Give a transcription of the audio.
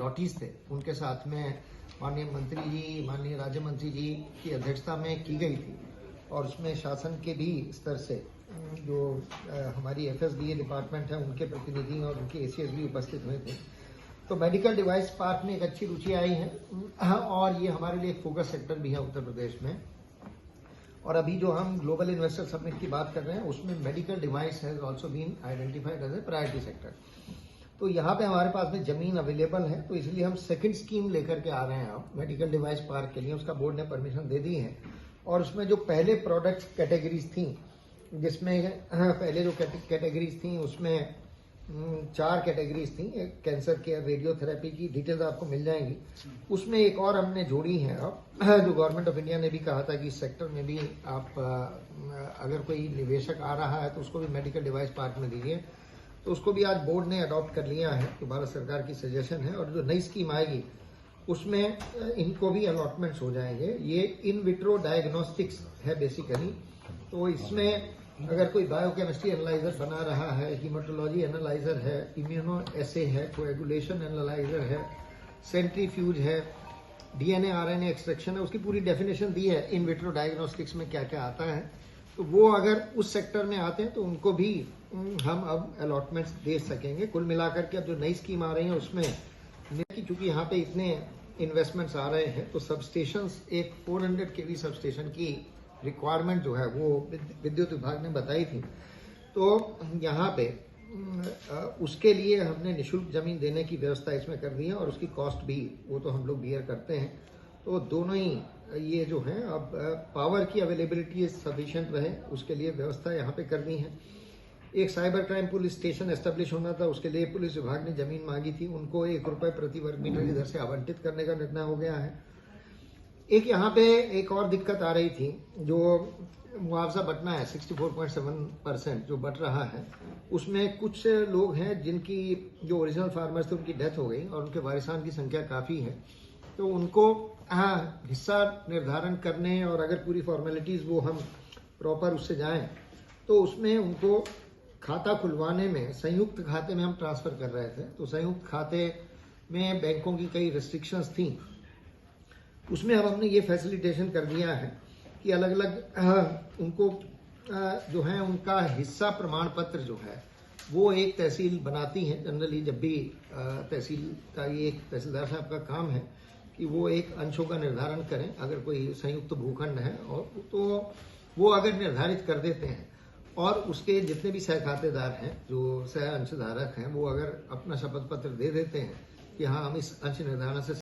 Allottees थे उनके साथ में माननीय मंत्री जी, माननीय राज्य मंत्री जी की अध्यक्षता में की गई थी और उसमें शासन के भी स्तर से जो हमारी FSDA डिपार्टमेंट है उनके प्रतिनिधि और उनके ACS भी उपस्थित हुए थे। तो मेडिकल डिवाइस पार्क में एक अच्छी रुचि आई है और ये हमारे लिए एक फोकस सेक्टर भी है उत्तर प्रदेश में। और अभी जो हम ग्लोबल इन्वेस्टर समिट की बात कर रहे हैं उसमें medical device has also been identified as a priority sector. तो यहाँ पे हमारे पास में जमीन अवेलेबल है, तो इसलिए हम सेकंड स्कीम लेकर के आ रहे हैं अब मेडिकल डिवाइस पार्क के लिए। उसका बोर्ड ने परमिशन दे दी है और उसमें जो पहले प्रोडक्ट कैटेगरीज थी, जिसमें पहले जो कैटेगरीज थी उसमें 4 कैटेगरीज थी। एक कैंसर केयर, रेडियोथेरेपी की डिटेल्स आपको मिल जाएंगी। उसमें एक और हमने जोड़ी है अब, जो गवर्नमेंट ऑफ इंडिया ने भी कहा था कि इस सेक्टर में भी आप अगर कोई निवेशक आ रहा है तो उसको भी मेडिकल डिवाइस पार्क में दीजिए। तो उसको भी आज बोर्ड ने अडॉप्ट कर लिया है, तो भारत सरकार की सजेशन है। और जो नई स्कीम आएगी उसमें इनको भी अलॉटमेंट्स हो जाएंगे। ये इन विट्रो डायग्नोस्टिक्स है बेसिकली। तो इसमें अगर कोई बायोकेमिस्ट्री एनालाइजर बना रहा है, हीमेटोलॉजी एनालाइजर है, इम्यूनो एसे है, कोएगुलेशन एनालाइजर है, सेंट्रीफ्यूज है, DNA RNA एक्सट्रैक्शन है, उसकी पूरी डेफिनेशन दी है इन विट्रो डायग्नोस्टिक्स में क्या क्या आता है। तो वो अगर उस सेक्टर में आते हैं तो उनको भी हम अब अलॉटमेंट्स दे सकेंगे। कुल मिलाकर के अब जो नई स्कीम आ रही है उसमें चूंकि यहाँ पे इतने इन्वेस्टमेंट्स आ रहे हैं तो सबस्टेशंस, एक 400 kV सबस्टेशन की रिक्वायरमेंट जो है वो विद्युत विभाग ने बताई थी। तो यहाँ पे उसके लिए हमने निःशुल्क जमीन देने की व्यवस्था इसमें कर दी है और उसकी कॉस्ट भी वो तो हम लोग बियर करते हैं। तो दोनों ही ये जो है अब पावर की अवेलेबिलिटी सफिशिएंट रहे उसके लिए व्यवस्था यहाँ पे कर दी है। एक cyber crime police station establish होना था, उसके लिए पुलिस विभाग ने जमीन मांगी थी, उनको ₹1 प्रति वर्ग मीटर की दर से आवंटित करने का निर्णय हो गया है। एक यहाँ पे एक और दिक्कत आ रही थी, जो मुआवजा बंटना है 64.7% जो बंट रहा है, उसमें कुछ लोग हैं जिनकी जो ओरिजिनल फार्मर्स थे उनकी डेथ हो गई और उनके वारिसान की संख्या काफ़ी है। तो उनको हिस्सा निर्धारण करने और अगर पूरी फॉर्मेलिटीज़ वो हम प्रॉपर उससे जाएं तो उसमें उनको खाता खुलवाने में संयुक्त खाते में हम ट्रांसफ़र कर रहे थे। तो संयुक्त खाते में बैंकों की कई रिस्ट्रिक्शंस थी, उसमें अब हमने ये फैसिलिटेशन कर दिया है कि अलग अलग उनको जो है उनका हिस्सा प्रमाण पत्र जो है वो एक तहसील बनाती है। जनरली जब भी तहसील का ये एक तहसीलदार साहब का काम है कि वो एक अंशों का निर्धारण करें। अगर कोई संयुक्त भूखंड है और तो वो अगर निर्धारित कर देते हैं और उसके जितने भी सह खातेदार हैं, जो सह अंशधारक हैं, वो अगर अपना शपथ पत्र दे देते हैं कि हाँ हम इस अंश निर्धारण से